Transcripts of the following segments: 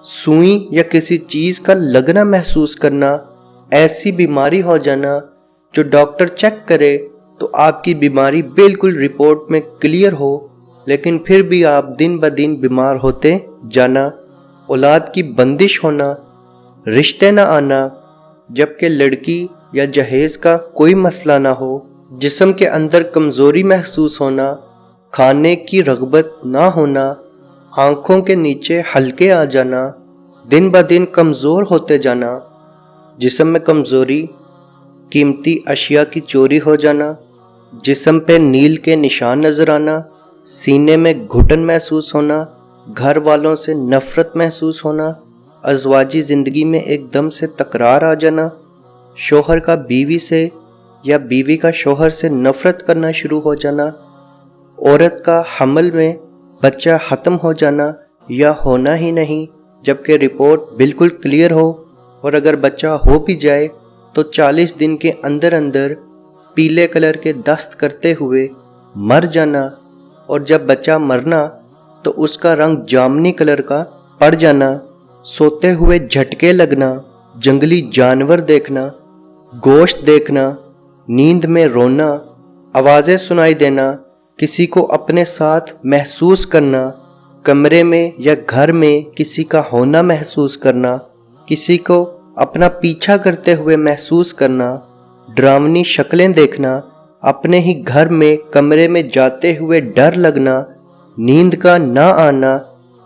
सुई या किसी चीज का लगना महसूस करना, ऐसी बीमारी हो जाना जो डॉक्टर चेक करे तो आपकी बीमारी बिल्कुल रिपोर्ट में क्लियर हो, लेकिन फिर भी आप दिन ब दिन बीमार होते जाना, औलाद की बंदिश होना, रिश्ते न आना जबकि लड़की या जहेज का कोई मसला ना हो, जिस्म के अंदर कमजोरी महसूस होना, खाने की रगबत ना होना, आंखों के नीचे हल्के आ जाना, दिन ब दिन कमजोर होते जाना, जिस्म में कमजोरी, कीमती अशिया की चोरी हो जाना, जिस्म पे नील के निशान नजर आना, सीने में घुटन महसूस होना, घर वालों से नफरत महसूस होना, अज़वाजी ज़िंदगी में एकदम से तकरार आ जाना, शोहर का बीवी से या बीवी का शोहर से नफरत करना शुरू हो जाना, औरत का हमल में बच्चा ख़त्म हो जाना या होना ही नहीं जबकि रिपोर्ट बिल्कुल क्लियर हो, और अगर बच्चा हो भी जाए तो 40 दिन के अंदर अंदर पीले कलर के दस्त करते हुए मर जाना, और जब बच्चा मरना तो उसका रंग जामनी कलर का पड़ जाना, सोते हुए झटके लगना, जंगली जानवर देखना, गोश्त देखना, नींद में रोना, आवाज़ें सुनाई देना, किसी को अपने साथ महसूस करना, कमरे में या घर में किसी का होना महसूस करना, किसी को अपना पीछा करते हुए महसूस करना, डरावनी शक्लें देखना, अपने ही घर में कमरे में जाते हुए डर लगना, नींद का ना आना,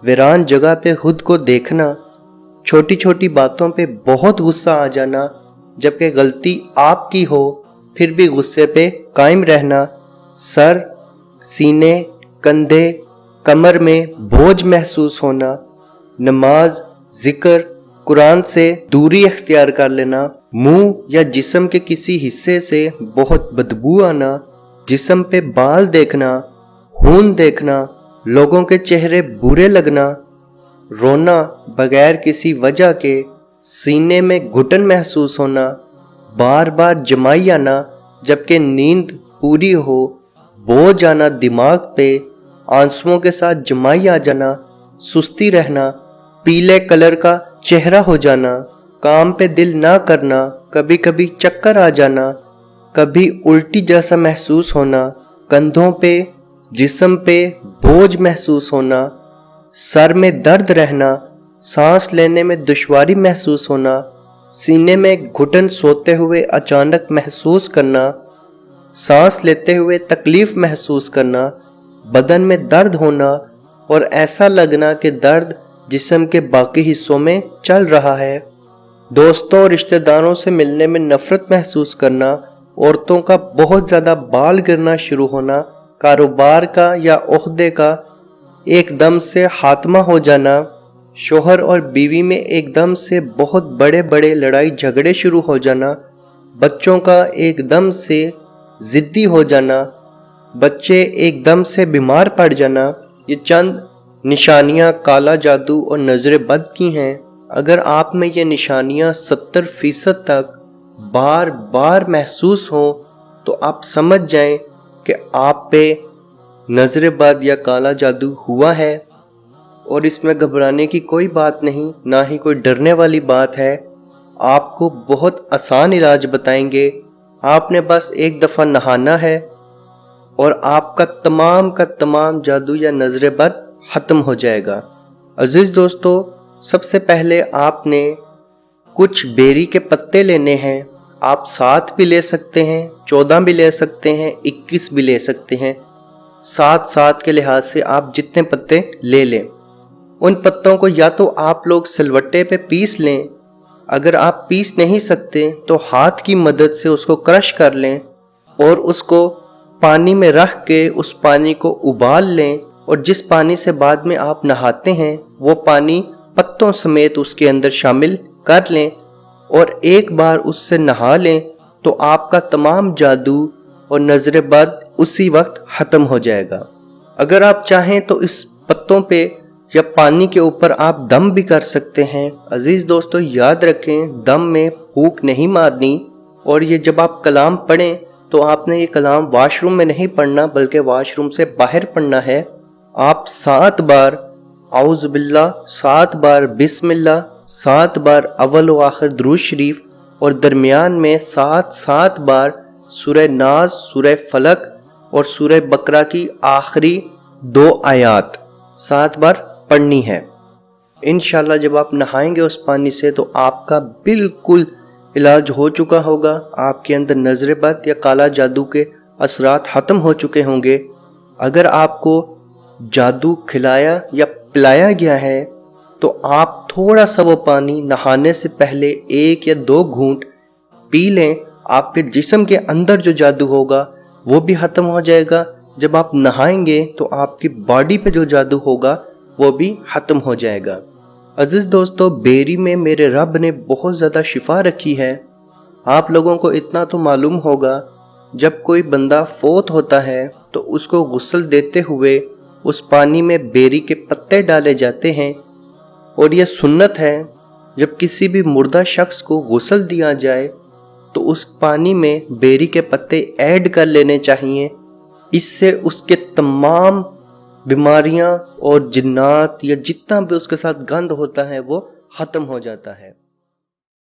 वीरान जगह पे खुद को देखना, छोटी छोटी बातों पे बहुत गुस्सा आ जाना जबकि गलती आपकी हो फिर भी गुस्से पे कायम रहना, सर, सीने, कंधे, कमर में बोझ महसूस होना, नमाज, जिक्र, कुरान से दूरी इख्तियार कर लेना, मुंह या जिस्म के किसी हिस्से से बहुत बदबू आना, जिस्म पे बाल देखना, खून देखना, लोगों के चेहरे बुरे लगना, रोना बगैर किसी वजह के, सीने में घुटन महसूस होना, बार बार जमाई आना जबकि नींद पूरी हो, बोझ आना दिमाग पे, आंसुओं के साथ जमाई आ जाना, सुस्ती रहना, पीले कलर का चेहरा हो जाना, काम पे दिल ना करना, कभी कभी चक्कर आ जाना, कभी उल्टी जैसा महसूस होना, कंधों पे, जिस्म पे बोझ महसूस होना, सर में दर्द रहना, सांस लेने में दुश्वारी महसूस होना, सीने में घुटन सोते हुए अचानक महसूस करना, सांस लेते हुए तकलीफ महसूस करना, बदन में दर्द होना और ऐसा लगना कि दर्द जिस्म के बाकी हिस्सों में चल रहा है, दोस्तों और रिश्तेदारों से मिलने में नफरत महसूस करना, औरतों का बहुत ज़्यादा बाल गिरना शुरू होना, कारोबार का या ओहदे का एकदम से खात्मा हो जाना, शोहर और बीवी में एकदम से बहुत बड़े बड़े लड़ाई झगड़े शुरू हो जाना, बच्चों का एकदम से ज़िद्दी हो जाना, बच्चे एकदम से बीमार पड़ जाना। ये चंद निशानियां काला जादू और नजर बद की हैं। अगर आप में ये निशानियां 70% तक बार बार महसूस हो तो आप समझ जाएं कि आप पे नजर बद या काला जादू हुआ है, और इसमें घबराने की कोई बात नहीं, ना ही कोई डरने वाली बात है। आपको बहुत आसान इलाज बताएंगे। आपने बस एक दफ़ा नहाना है और आपका तमाम का तमाम जादू या नजर बद ख़त्म हो जाएगा। अजीज़ दोस्तों, सबसे पहले आपने कुछ बेरी के पत्ते लेने हैं। आप 7 भी ले सकते हैं, 14 भी ले सकते हैं, 21 भी ले सकते हैं। 7 के लिहाज से आप जितने पत्ते ले लें। उन पत्तों को या तो आप लोग सिलवट्टे पे पीस लें, अगर आप पीस नहीं सकते तो हाथ की मदद से उसको क्रश कर लें और उसको पानी में रख के उस पानी को उबाल लें, और जिस पानी से बाद में आप नहाते हैं वो पानी पत्तों समेत उसके अंदर शामिल कर लें और एक बार उससे नहा लें तो आपका तमाम जादू और नजर बद उसी वक्त ख़त्म हो जाएगा। अगर आप चाहें तो इस पत्तों पे या पानी के ऊपर आप दम भी कर सकते हैं। अजीज़ दोस्तों, याद रखें, दम में फूंक नहीं मारनी, और ये जब आप कलाम पढ़ें तो आपने ये कलाम वॉशरूम में नहीं पढ़ना बल्कि वॉशरूम से बाहर पढ़ना है। आप 7 बार आउज़ बिल्लाह, 7 बार बिस्मिल्लाह, 7 बार अव्वल व आखिर दुरूद शरीफ और दरमियान में 7 बार सूरह नास, सूरह फलक और सूरह बकरा की आखिरी 2 आयात 7 बार पढ़नी है। इंशाल्लाह जब आप नहाएंगे उस पानी से तो आपका बिल्कुल इलाज हो चुका होगा। आपके अंदर नजर बद या काला जादू के असरात ख़त्म हो चुके होंगे। अगर आपको जादू खिलाया या पिलाया गया है तो आप थोड़ा सा वो पानी नहाने से पहले 1 या 2 घूंट पी लें। आपके जिस्म के अंदर जो जादू होगा वो भी ख़त्म हो जाएगा। जब आप नहाएंगे तो आपकी बॉडी पे जो जादू होगा वो भी ख़त्म हो जाएगा। अजीज़ दोस्तों, बेरी में मेरे रब ने बहुत ज़्यादा शिफा रखी है। आप लोगों को इतना तो मालूम होगा, जब कोई बंदा फोत होता है तो उसको गुस्ल देते हुए उस पानी में बेरी के पत्ते डाले जाते हैं। और यह सुन्नत है, जब किसी भी मुर्दा शख्स को गुस्ल दिया जाए तो उस पानी में बेरी के पत्ते ऐड कर लेने चाहिए। इससे उसके तमाम बीमारियां और जिन्नात या जितना भी उसके साथ गंद होता है वो ख़त्म हो जाता है।